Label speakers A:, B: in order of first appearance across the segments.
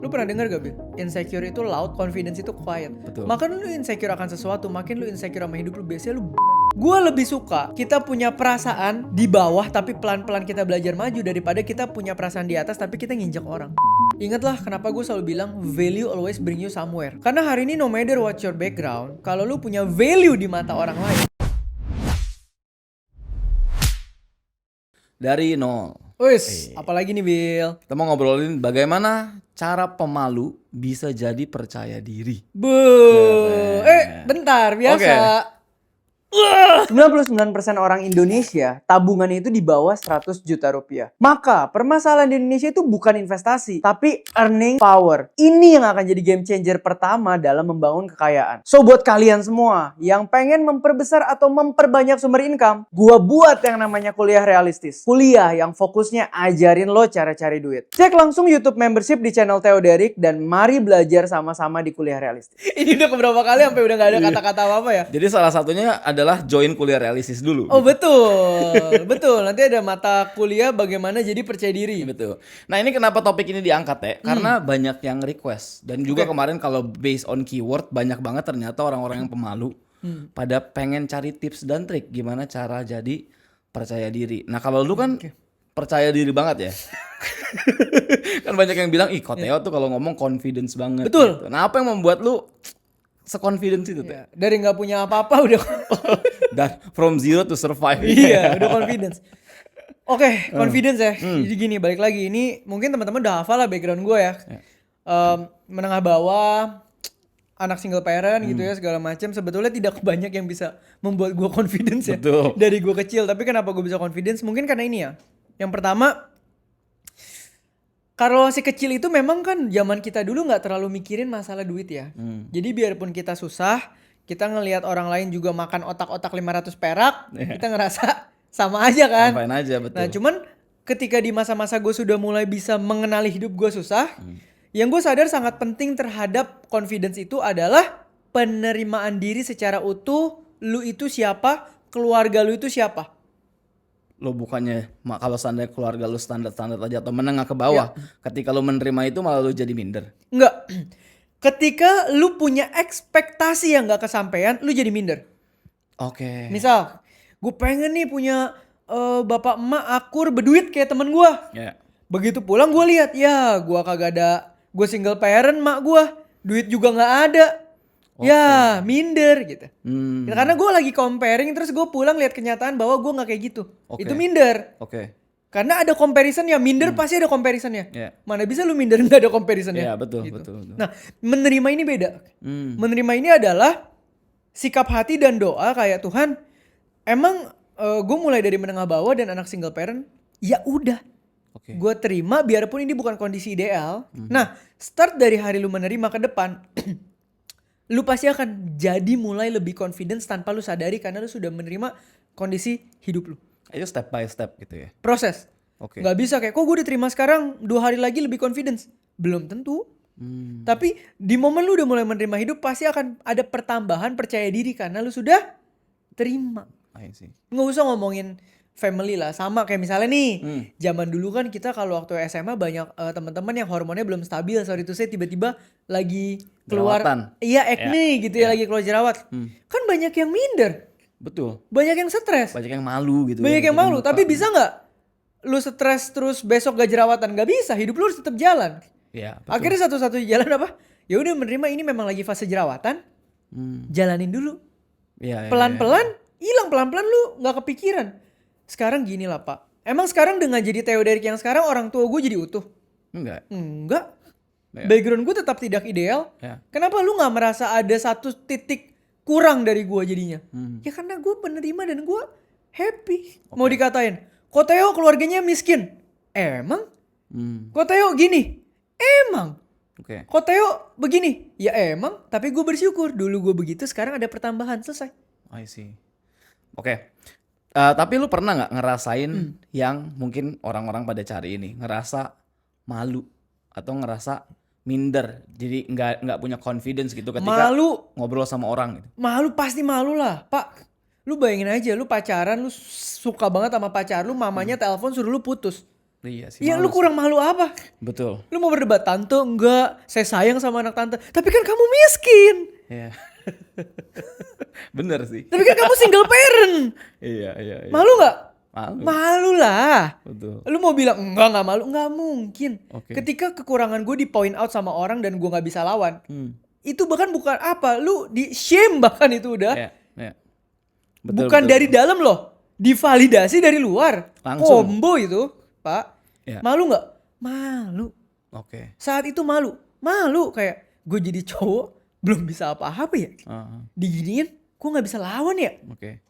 A: Lu pernah dengar gak, Bil? Insecure itu loud, confidence itu quiet.
B: Betul.
A: Makin lu insecure akan sesuatu, makin lu insecure sama hidup lu, biasanya lu Gue lebih suka kita punya perasaan di bawah tapi pelan-pelan kita belajar maju daripada kita punya perasaan di atas tapi kita nginjek orang. Ingatlah kenapa gue selalu bilang value always bring you somewhere. Karena hari ini no matter what your background, kalau lu punya value di mata orang lain,
B: Dari nol.
A: wis, apalagi nih Bill?
B: Kita mau ngobrolin bagaimana cara pemalu bisa jadi percaya diri.
A: Bentar, biasa. 99% orang Indonesia tabungannya itu di bawah 100 juta rupiah. Maka permasalahan di Indonesia itu bukan investasi, tapi earning power. Ini yang akan jadi game changer pertama dalam membangun kekayaan. So buat kalian semua yang pengen memperbesar atau memperbanyak sumber income, gua buat yang namanya kuliah realistis. Kuliah yang fokusnya ajarin lo cara cari duit. Cek langsung YouTube membership di channel Theo Derek dan mari belajar sama-sama di kuliah realistis. Ini udah keberapa kali sampai udah gak ada kata-kata apa-apa ya?
B: Jadi salah satunya adalah join kuliah realistis dulu.
A: Oh betul, betul. Nanti ada mata kuliah bagaimana jadi percaya diri.
B: Betul. Nah ini kenapa topik ini diangkat ya? Karena banyak yang request. Dan juga kemarin kalau based on keyword banyak banget ternyata orang-orang yang pemalu pada pengen cari tips dan trik gimana cara jadi percaya diri. Nah kalau lu kan percaya diri banget ya. Kan banyak yang bilang, ih Kok Theo tuh kalau ngomong confidence banget.
A: Betul.
B: Gitu. Nah apa yang membuat lu seconfidence itu Teh?
A: Dari nggak punya apa-apa udah
B: Dan from zero to survive.
A: iya udah confidence. Oke, confidence ya. Jadi gini, balik lagi ini mungkin teman-teman udah hafal lah background gue ya. Menengah bawah, anak single parent gitu ya segala macam. Sebetulnya tidak banyak yang bisa membuat gue confidence ya.
B: Betul.
A: Dari gue kecil. Tapi kenapa gue bisa confidence? Mungkin karena ini ya. Yang pertama, kalau si kecil itu memang kan zaman kita dulu nggak terlalu mikirin masalah duit ya. Jadi biarpun kita susah, kita ngelihat orang lain juga makan otak-otak 500 perak, kita ngerasa sama aja kan.
B: Fine aja, betul.
A: Nah cuman ketika di masa-masa gue sudah mulai bisa mengenali hidup gue susah, yang gue sadar sangat penting terhadap confidence itu adalah penerimaan diri secara utuh. Lu itu siapa, keluarga lu itu siapa.
B: Lo bukannya kalau standar keluarga lo standar-standar aja atau menengah ke bawah, ketika lo menerima itu malah lo jadi minder.
A: Enggak. Ketika lu punya ekspektasi yang gak kesampaian, lu jadi minder.
B: Oke.
A: Misal, gue pengen nih punya bapak emak akur berduit kayak temen gue.
B: Ya.
A: Begitu pulang gue lihat, ya gue kagak ada, gue single parent mak gue, duit juga gak ada. Ya minder gitu. Ya, karena gue lagi comparing terus gue pulang lihat kenyataan bahwa gue gak kayak gitu.
B: Oke.
A: Itu minder.
B: Oke.
A: Karena ada comparison ya, minder pasti ada comparisonnya.
B: Yeah.
A: Mana bisa lu minder nggak ada comparisonnya?
B: Iya, betul,
A: Gitu.
B: betul.
A: Nah, menerima ini beda. Menerima ini adalah sikap hati dan doa kayak Tuhan. Emang gue mulai dari menengah bawah dan anak single parent, ya udah.
B: Oke.
A: Gue terima biarpun ini bukan kondisi ideal. Nah, start dari hari lu menerima ke depan, lu pasti akan jadi mulai lebih confidence tanpa lu sadari karena lu sudah menerima kondisi hidup lu.
B: Itu step by step gitu ya.
A: Proses.
B: Oke.
A: Nggak bisa kayak, kok gue udah terima sekarang 2 hari lagi lebih confidence. Belum tentu. Tapi di momen lu udah mulai menerima hidup pasti akan ada pertambahan percaya diri karena lu sudah terima.
B: I see.
A: Nggak usah ngomongin family lah. Sama kayak misalnya nih, zaman dulu kan kita kalau waktu SMA banyak teman-teman yang hormonnya belum stabil. Sorry to say, tiba-tiba lagi keluar.
B: Jerawatan.
A: Iya, acne gitu ya, lagi keluar jerawat. Kan banyak yang minder.
B: Betul.
A: Banyak yang stres.
B: Banyak yang malu gitu.
A: Banyak
B: ya,
A: yang malu, tapi bisa nggak lu stres terus besok gak jerawatan? Gak bisa, hidup lu harus tetap jalan.
B: Iya, betul.
A: Akhirnya satu-satunya jalan apa? Ya udah menerima ini memang lagi fase jerawatan. Jalanin dulu.
B: Iya, iya,
A: Pelan-pelan, hilang pelan-pelan lu nggak kepikiran. Sekarang gini lah Pak. Emang sekarang dengan jadi Theo Derek yang sekarang orang tua gue jadi utuh?
B: Enggak.
A: Enggak.
B: Ya.
A: Background gue tetap tidak ideal.
B: Ya.
A: Kenapa lu nggak merasa ada satu titik kurang dari gue jadinya? Ya karena gue penerima dan gue happy. Mau dikatain, Kok Theo keluarganya miskin? Emang? Kok Theo gini? Emang?
B: Oke.
A: Kok Theo begini? Ya emang, tapi gue bersyukur. Dulu gue begitu, sekarang ada pertambahan, selesai.
B: I see. Oke. Tapi lu pernah nggak ngerasain yang mungkin orang-orang pada cari ini ngerasa malu atau ngerasa minder, jadi nggak punya confidence gitu ketika
A: Malu.
B: ngobrol sama orang gitu?
A: Malu pasti malu lah, Pak. Lu bayangin aja, lu pacaran, lu suka banget sama pacar lu, mamanya telepon suruh lu putus.
B: Iya sih.
A: Ya lu
B: males.
A: kurang malu apa?
B: Betul.
A: Lu mau berdebat, tante enggak, saya sayang sama anak tante. Tapi kan kamu miskin.
B: Iya. Bener sih.
A: Tapi kan kamu single parent.
B: Iya.
A: Malu nggak?
B: Malu.
A: Malu lah.
B: Betul.
A: Lu mau bilang nggak malu? Nggak mungkin.
B: Oke.
A: Ketika kekurangan gue di point out sama orang dan gue nggak bisa lawan.
B: Hmm.
A: Itu bahkan bukan apa. Lu di shame bahkan itu udah.
B: Iya. Betul,
A: Bukan
B: betul.
A: dari dalam loh. Divalidasi dari luar.
B: Langsung.
A: Combo itu, Pak.
B: Iya.
A: Malu nggak? Malu.
B: Oke.
A: Saat itu malu. Malu kayak gue jadi cowok belum bisa apa-apa ya. Diginiin, gue nggak bisa lawan ya.
B: Oke.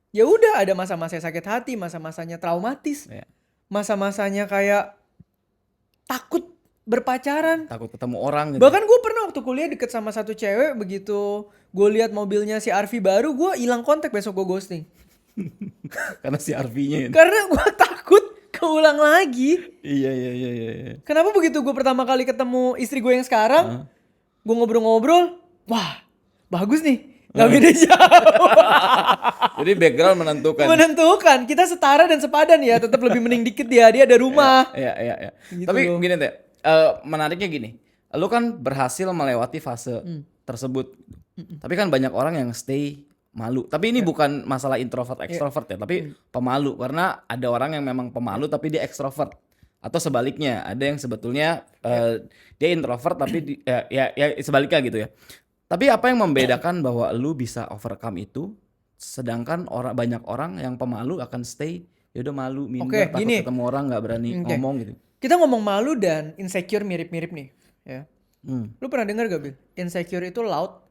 A: Ya udah, ada masa-masa sakit hati, masa-masanya traumatis,
B: Iya.
A: masa-masanya kayak takut berpacaran.
B: Takut ketemu orang gitu.
A: Bahkan gue pernah waktu kuliah deket sama satu cewek, begitu gue lihat mobilnya si Arfi baru, gue hilang kontak, besok gue ghosting.
B: Karena si RV-nya.
A: Karena gue takut keulang lagi.
B: Iya.
A: Kenapa begitu gue pertama kali ketemu istri gue yang sekarang, gue ngobrol-ngobrol, wah bagus nih, gak beda jauh.
B: Jadi background menentukan.
A: Menentukan, kita setara dan sepadan ya, tetap lebih mending dikit dia ada rumah.
B: Iya.
A: Gitu
B: Tapi
A: loh.
B: gini Teh, menariknya gini. Lu kan berhasil melewati fase tersebut. Tapi kan banyak orang yang stay malu. Tapi ini bukan masalah introvert extrovert ya, tapi pemalu, karena ada orang yang memang pemalu tapi dia extrovert. Atau sebaliknya, ada yang sebetulnya dia introvert tapi ya sebaliknya gitu ya. Tapi apa yang membedakan bahwa lu bisa overcome itu, sedangkan banyak orang yang pemalu akan stay ya udah malu, minder, takut
A: gini.
B: ketemu orang, nggak berani ngomong gitu.
A: Kita ngomong malu dan insecure mirip-mirip nih ya. Lu pernah dengar gak Bil? Insecure itu loud,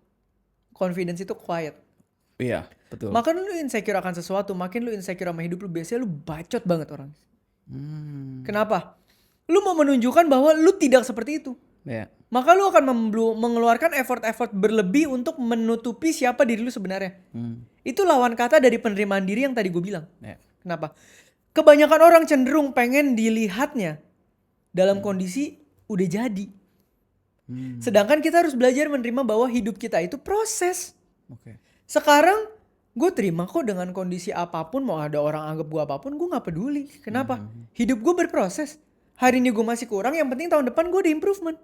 A: confidence itu quiet.
B: Iya, betul.
A: Makin lu insecure akan sesuatu, makin lu insecure sama hidup lu, biasanya lu bacot banget orang. Kenapa? Lu mau menunjukkan bahwa lu tidak seperti itu.
B: Iya.
A: Maka lu akan mengeluarkan effort-effort berlebih untuk menutupi siapa diri lu sebenarnya. Itu lawan kata dari penerimaan diri yang tadi gue bilang.
B: Iya.
A: Kenapa? Kebanyakan orang cenderung pengen dilihatnya dalam kondisi udah jadi. Sedangkan kita harus belajar menerima bahwa hidup kita itu proses.
B: Oke.
A: Sekarang gue terima kok dengan kondisi apapun, mau ada orang anggap gue apapun, gue gak peduli. Kenapa? Hidup gue berproses. Hari ini gue masih kurang, yang penting tahun depan gue ada improvement.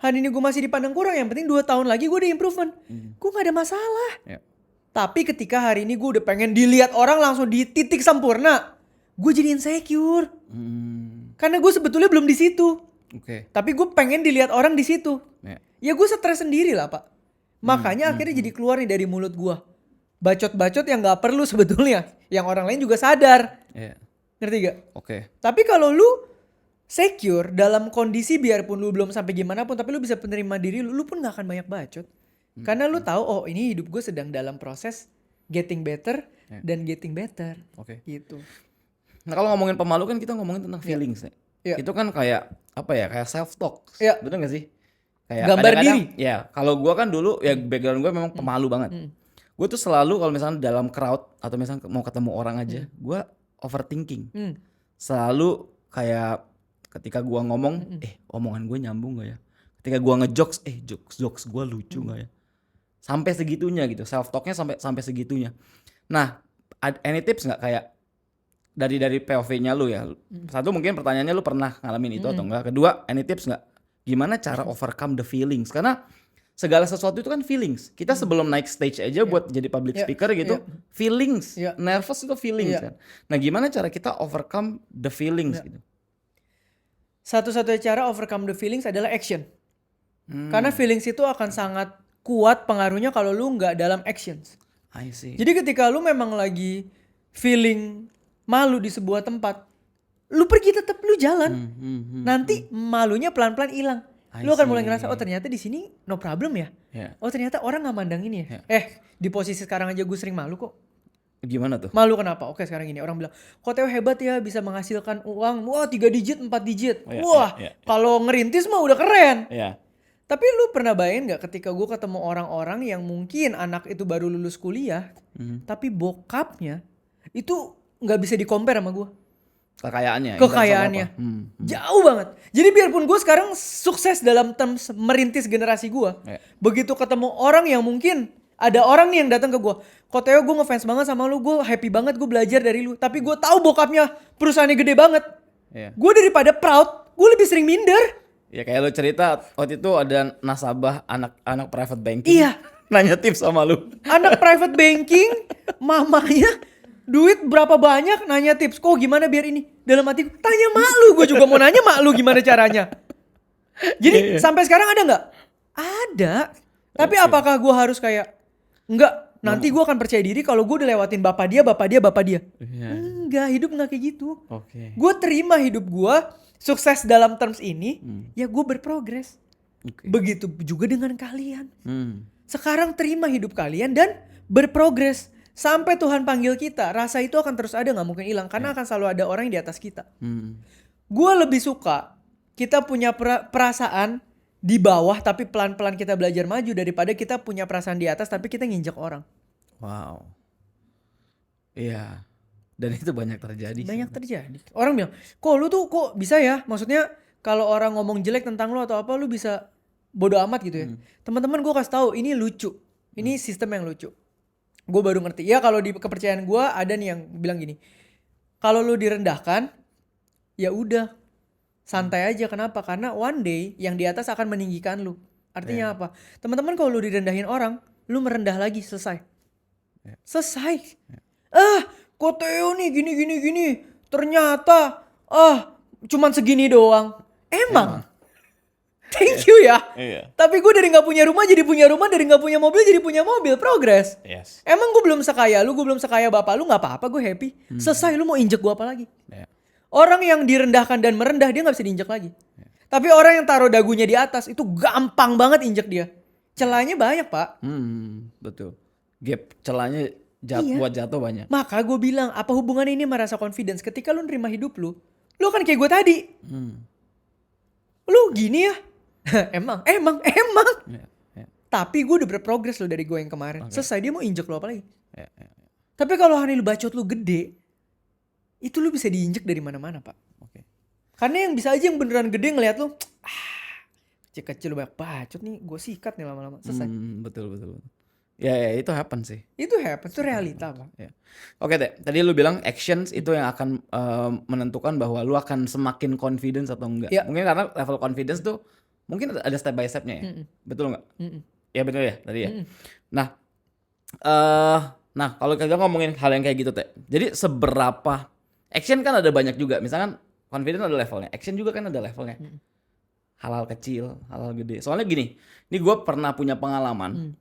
A: Hari ini gue masih dipandang kurang, yang penting 2 tahun lagi gue ada improvement. Gue gak ada masalah.
B: Iya.
A: Tapi ketika hari ini gue udah pengen dilihat orang langsung di titik sempurna, gue jadi insecure. Karena gue sebetulnya belum di situ.
B: Oke.
A: Tapi gue pengen dilihat orang di situ.
B: Iya.
A: Ya gue stres sendiri lah Pak. Makanya akhirnya jadi keluar nih dari mulut gue. Bacot-bacot yang gak perlu sebetulnya. Yang orang lain juga sadar.
B: Iya.
A: Ngerti gak?
B: Oke.
A: Tapi kalau lu secure dalam kondisi biarpun lu belum sampai gimana pun, tapi lu bisa menerima diri lu pun gak akan banyak bacot. Karena lu tahu, oh ini hidup gue sedang dalam proses getting better dan getting better.
B: Oke.
A: Gitu.
B: Nah kalau ngomongin pemalu kan kita ngomongin tentang feelings nih.
A: Iya.
B: Itu kan kayak apa ya? Kayak self talk.
A: Iya.
B: Bener gak sih? Kayak
A: Gambar
B: kadang-kadang,
A: diri.
B: ya kalau gua kan dulu ya background gue memang pemalu banget. Gue tuh selalu kalau misalnya dalam crowd atau misalnya mau ketemu orang aja, gue overthinking. Selalu kayak ketika gua ngomong, omongan gue nyambung gak ya? Ketika gua ngejokes, jokes gue lucu gak ya? Sampai segitunya gitu, self talknya sampai segitunya. Nah, any tips nggak kayak dari POV-nya lu ya? Satu mungkin pertanyaannya lu pernah ngalamin itu atau enggak? Kedua, any tips nggak? Gimana cara overcome the feelings? Karena segala sesuatu itu kan feelings. Kita sebelum naik stage aja buat jadi public speaker gitu, feelings, nervous itu feelings kan. Nah, gimana cara kita overcome the feelings gitu?
A: Satu-satunya cara overcome the feelings adalah action. Karena feelings itu akan sangat kuat pengaruhnya kalau lu nggak dalam actions.
B: I see.
A: Jadi ketika lu memang lagi feeling malu di sebuah tempat, lu pergi tetap lu jalan. Nanti malunya pelan-pelan hilang. Lu akan mulai ngerasa, oh ternyata di sini no problem ya. Oh ternyata orang nggak mandang ini ya. Di posisi sekarang aja gue sering malu kok.
B: Gimana tuh?
A: Malu kenapa? Oke sekarang gini, orang bilang, kok Theo hebat ya bisa menghasilkan uang, wah 3 digit, 4 digit. Kalau ngerintis mah udah keren. Tapi lu pernah bayangin gak ketika gue ketemu orang-orang yang mungkin anak itu baru lulus kuliah, tapi bokapnya itu gak bisa di-compare sama gue.
B: Kekayaannya.
A: Jauh banget. Jadi biarpun gue sekarang sukses dalam terms merintis generasi gue, begitu ketemu orang yang mungkin ada orang nih yang datang ke gue, kok Theo gue ngefans banget sama lu, gue happy banget gue belajar dari lu, tapi gue tahu bokapnya perusahaannya gede banget.
B: Iya.
A: Gue daripada proud, gue lebih sering minder.
B: Ya kayak lu cerita waktu itu ada nasabah anak private banking.
A: Iya.
B: Nanya tips sama lu.
A: Anak private banking, mamanya duit berapa banyak, nanya tips. Kok gimana biar ini? Dalam hati, tanya mak lu. Gue juga mau nanya mak lu gimana caranya. Jadi sampai sekarang ada nggak? Ada. Tapi apakah gue harus kayak, enggak, nanti gue akan percaya diri kalau gue udah lewatin bapak dia.
B: Iya.
A: Enggak, hidup nggak kayak gitu.
B: Oke.
A: Gue terima hidup gue sukses dalam terms ini, ya gue berprogres.
B: Oke.
A: Begitu juga dengan kalian.
B: Hmm.
A: Sekarang terima hidup kalian dan berprogres. Sampai Tuhan panggil kita, rasa itu akan terus ada, gak mungkin hilang. Karena akan selalu ada orang yang di atas kita. Gue lebih suka kita punya perasaan di bawah tapi pelan-pelan kita belajar maju daripada kita punya perasaan di atas tapi kita nginjek orang.
B: Wow. Iya. Dan itu banyak terjadi.
A: Banyak terjadi. Orang bilang, kok lu tuh kok bisa ya? Maksudnya kalau orang ngomong jelek tentang lu atau apa, lu bisa bodo amat gitu ya. Teman-teman gue kasih tahu, ini lucu. Ini sistem yang lucu. Gue baru ngerti. Ya kalau di kepercayaan gue ada nih yang bilang gini. Kalau lu direndahkan, ya udah. Santai aja. Kenapa? Karena one day yang di atas akan meninggikan lu. Artinya apa? Teman-teman kalau lu direndahin orang, lu merendah lagi, selesai. Selesai. Kok Theo nih gini. Ternyata cuman segini doang. Emang. Thank you ya.
B: Iya.
A: Tapi gue dari gak punya rumah jadi punya rumah, dari gak punya mobil jadi punya mobil. Progress.
B: Yes.
A: Emang gue belum sekaya lu, gue belum sekaya bapak lu, gak apa-apa, gue happy. Selesai, lu mau injek gue apa lagi?
B: Yeah.
A: Orang yang direndahkan dan merendah dia gak bisa diinjek lagi. Tapi orang yang taruh dagunya di atas itu gampang banget injek dia. Celahnya banyak pak.
B: Betul. Gap celahnya
A: Iya.
B: buat jatuh banyak.
A: Maka gue bilang, apa hubungannya ini merasa confidence? Ketika lu nerima hidup lu kan kayak gue tadi. Lu gini ya? Emang.
B: Yeah.
A: Tapi gue udah berprogres lo dari gue yang kemarin. Selesai, dia mau injek lo apa lagi?
B: Yeah.
A: Tapi kalau hari lu bacot lu gede, itu lu bisa diinjek dari mana-mana pak.
B: Oke.
A: Karena yang bisa aja yang beneran gede ngeliat lu, kecil-kecil lu banyak bacot nih, gue sikat nih lama-lama. Selesai.
B: Betul. Ya itu happen sih.
A: Itu happen, itu realita pak.
B: Ya. Oke deh, tadi lu bilang actions itu yang akan menentukan bahwa lu akan semakin confidence atau enggak.
A: Ya.
B: Mungkin karena level confidence tuh mungkin ada step by stepnya ya. Betul nggak? Ya betul ya tadi ya. Nah kalau kita ngomongin hal yang kayak gitu teh. Jadi seberapa action kan ada banyak juga. Misalkan confidence ada levelnya, action juga kan ada levelnya. Hal-hal kecil, hal-hal gede. Soalnya gini, ini gue pernah punya pengalaman.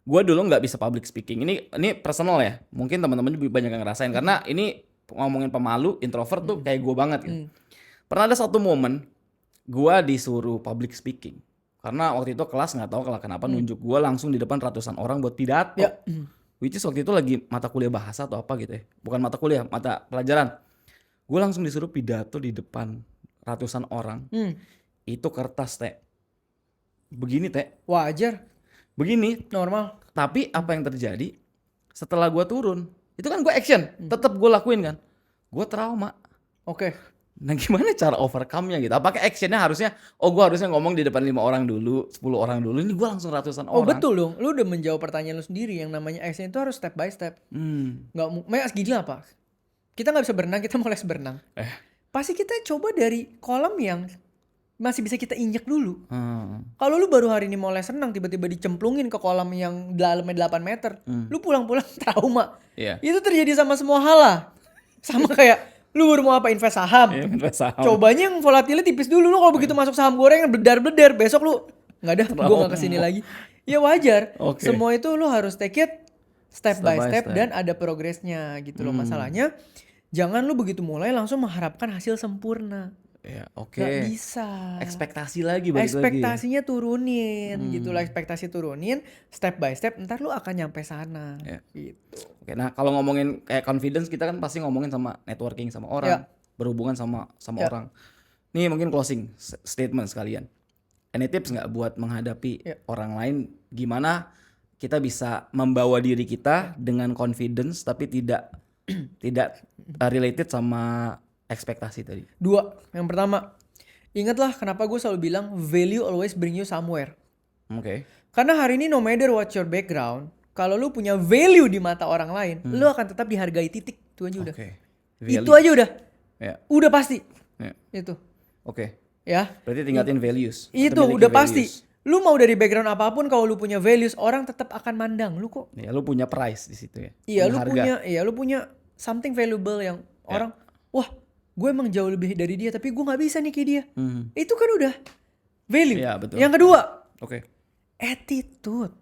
B: Gue dulu nggak bisa public speaking. Ini personal ya. Mungkin teman-teman juga banyak yang ngerasain karena ini ngomongin pemalu, introvert tuh kayak gue banget gitu. Pernah ada satu momen gue disuruh public speaking karena waktu itu kelas nggak tahu kenapa nunjuk gue langsung di depan ratusan orang buat pidato.
A: Ya.
B: Which is waktu itu lagi mata kuliah bahasa atau apa gitu ya. Bukan mata kuliah, mata pelajaran. Gue langsung disuruh pidato di depan ratusan orang. Itu kertas teh. Begini teh.
A: Wajar.
B: Begini.
A: Normal.
B: Tapi apa yang terjadi setelah gue turun, itu kan gue action, tetap gue lakuin kan, gue trauma.
A: Oke.
B: Nah gimana cara overcome-nya gitu? Apakah actionnya harusnya, gue harusnya ngomong di depan 5 orang dulu, 10 orang dulu, ini gue langsung ratusan
A: Oh
B: orang.
A: betul dong, lu udah menjawab pertanyaan lu sendiri. Yang namanya action itu harus step by step. Nggak gila apa? Kita nggak bisa berenang, kita mau les berenang. Pasti kita coba dari kolam yang masih bisa kita injek dulu. Kalau lu baru hari ini mau les renang tiba-tiba dicemplungin ke kolam yang dalamnya 8 meter, lu pulang-pulang trauma.
B: Iya.
A: Itu terjadi sama semua hal lah. Sama kayak lu baru mau apa, invest saham.
B: Invest saham.
A: Cobanya yang volatilnya tipis dulu. Lu kalau begitu masuk saham goreng bledar-bledar, besok lu nggak ada, gue nggak kesini lagi. Ya wajar.
B: Oke.
A: Semua itu lu harus take it step by step dan ada progresnya gitu loh. Masalahnya jangan lu begitu mulai langsung mengharapkan hasil sempurna.
B: Ya, oke.
A: Gak bisa.
B: Ekspektasi lagi balik
A: Ekspektasinya turunin gitu lah, ekspektasi turunin step by step, ntar lu akan nyampe sana. Gitu.
B: Oke, nah kalau ngomongin kayak confidence kita kan pasti ngomongin sama networking sama orang, berhubungan sama orang. Nih mungkin closing statement sekalian. Any tips nggak buat menghadapi orang lain? Gimana kita bisa membawa diri kita dengan confidence tapi tidak related sama ekspektasi tadi?
A: 2, yang pertama, ingatlah kenapa gue selalu bilang value always bring you somewhere.
B: Oke.
A: Karena hari ini no matter what your background, kalau lu punya value di mata orang lain, lu akan tetap dihargai, titik. Itu aja udah.
B: Oke.
A: Itu aja udah.
B: Ya.
A: Udah pasti.
B: Ya.
A: Itu.
B: Oke.
A: Ya.
B: Berarti tingkatin values. Atau
A: Itu
B: miliki
A: udah pasti.
B: values.
A: Lu mau dari background apapun, kalau lu punya values, orang tetap akan mandang lu kok.
B: Ya, lu punya price di situ ya.
A: Iya,
B: Harga.
A: lu punya something valuable yang
B: Ya.
A: orang, wah, gue emang jauh lebih dari dia, tapi gue nggak bisa nih kayak dia.
B: Mhm.
A: Itu kan udah value.
B: Iya, betul.
A: Yang kedua,
B: Oke.
A: attitude.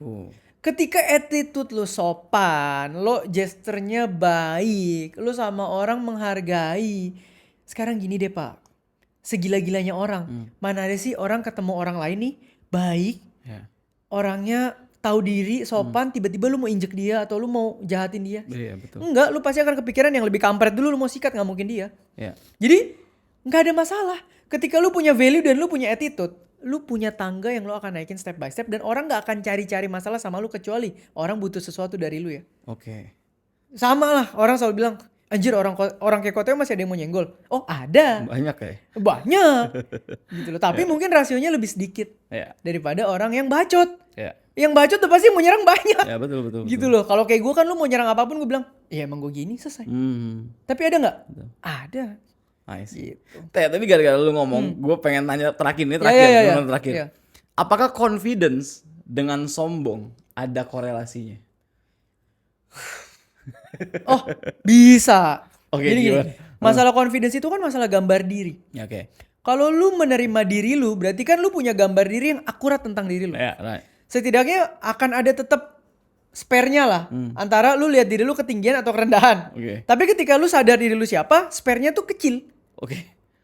B: Oh.
A: Ketika attitude lu sopan, lo gesturnya baik, lu sama orang menghargai. Sekarang gini deh Pak, segila-gilanya orang, mana ada sih orang ketemu orang lain nih baik,
B: Ya.
A: orangnya tahu diri, sopan, tiba-tiba lu mau injek dia atau lu mau jahatin dia?
B: Iya, betul.
A: Enggak, lu pasti akan kepikiran yang lebih kampret dulu, lu mau sikat, nggak mungkin dia.
B: Ya.
A: Jadi nggak ada masalah. Ketika lu punya value dan lu punya attitude, lu punya tangga yang lu akan naikin step by step, dan orang nggak akan cari-cari masalah sama lu kecuali orang butuh sesuatu dari lu ya.
B: Oke.
A: Sama lah, orang selalu bilang, anjir orang kayak Koteo masih ada yang mau nyenggol. Oh ada,
B: Banyak ya.
A: banyak. Gitu loh. Tapi mungkin rasionya lebih sedikit
B: Ya.
A: daripada orang yang bacot.
B: Ya.
A: Yang bacot tuh pasti mau nyerang banyak.
B: Ya, betul.
A: Gitu loh. Kalau kayak gue kan lu mau nyerang apapun gue bilang, ya emang gue gini selesai. Tapi ada nggak? Ada.
B: Nice.
A: Gitu.
B: Tapi gara-gara lu ngomong, gue pengen tanya terakhir nih,
A: Ya.
B: terakhir.
A: Ya.
B: Apakah confidence dengan sombong ada korelasinya?
A: Oh bisa.
B: Oke,
A: Jadi gini,
B: gimana?
A: masalah confidence itu kan masalah gambar diri.
B: Ya, oke.
A: Kalau lu menerima diri lu, berarti kan lu punya gambar diri yang akurat tentang diri lu.
B: Ya, right.
A: Setidaknya akan ada tetap spare-nya lah. Antara lu lihat diri lu ketinggian atau kerendahan.
B: Oke.
A: Tapi ketika lu sadar diri lu siapa, spare-nya tuh kecil.
B: Oke.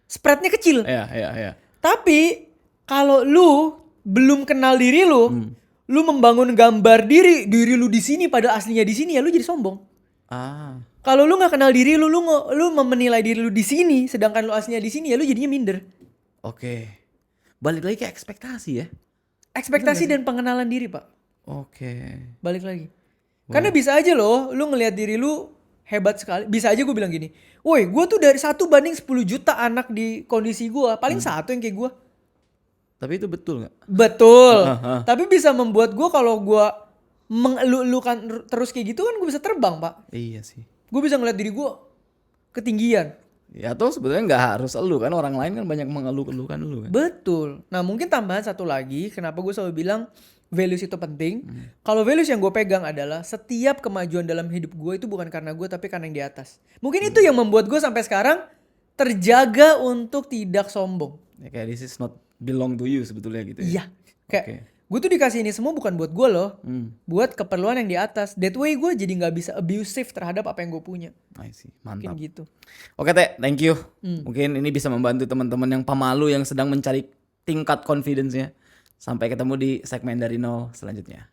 A: Spread-nya kecil.
B: Ya.
A: Tapi kalau lu belum kenal diri lu, lu membangun gambar diri lu di sini padahal aslinya di sini, ya lu jadi sombong.
B: Ah.
A: Kalau lu nggak kenal diri lu menilai diri lu di sini, sedangkan lu aslinya di sini, ya lu jadinya minder.
B: Oke. Balik lagi ke ekspektasi ya.
A: Ekspektasi dan pengenalan diri, Pak.
B: Oke.
A: Balik lagi. Karena bisa aja loh, lu ngelihat diri lu hebat sekali. Bisa aja gue bilang gini, woi gue tuh dari 1 banding 10 juta anak di kondisi gue, paling satu yang kayak gue.
B: Tapi itu betul nggak?
A: Betul. Tapi bisa membuat gue, kalau gue mengeluh-elukan terus kayak gitu kan, gue bisa terbang, Pak.
B: Iya sih.
A: Gue bisa ngeliat diri gue ketinggian.
B: Ya atau sebetulnya nggak harus elu kan, orang lain kan banyak mengeluh-elukan lu kan.
A: Betul. Nah mungkin tambahan satu lagi, kenapa gue selalu bilang values itu penting. Kalau values yang gue pegang adalah setiap kemajuan dalam hidup gue itu bukan karena gue, tapi karena yang di atas. Mungkin itu yang membuat gue sampai sekarang terjaga untuk tidak sombong.
B: Ya, kayak this is not belong to you sebetulnya gitu ya.
A: Iya. Kayak
B: Oke.
A: gue tuh dikasih ini semua bukan buat gue loh. Buat keperluan yang di atas. That way gue jadi gak bisa abusive terhadap apa yang gue punya.
B: I see.
A: Mungkin
B: Mantap.
A: gitu.
B: Oke Teh, thank you. Mungkin ini bisa membantu teman-teman yang pemalu yang sedang mencari tingkat confidence-nya. Sampai ketemu di segmen dari nol selanjutnya.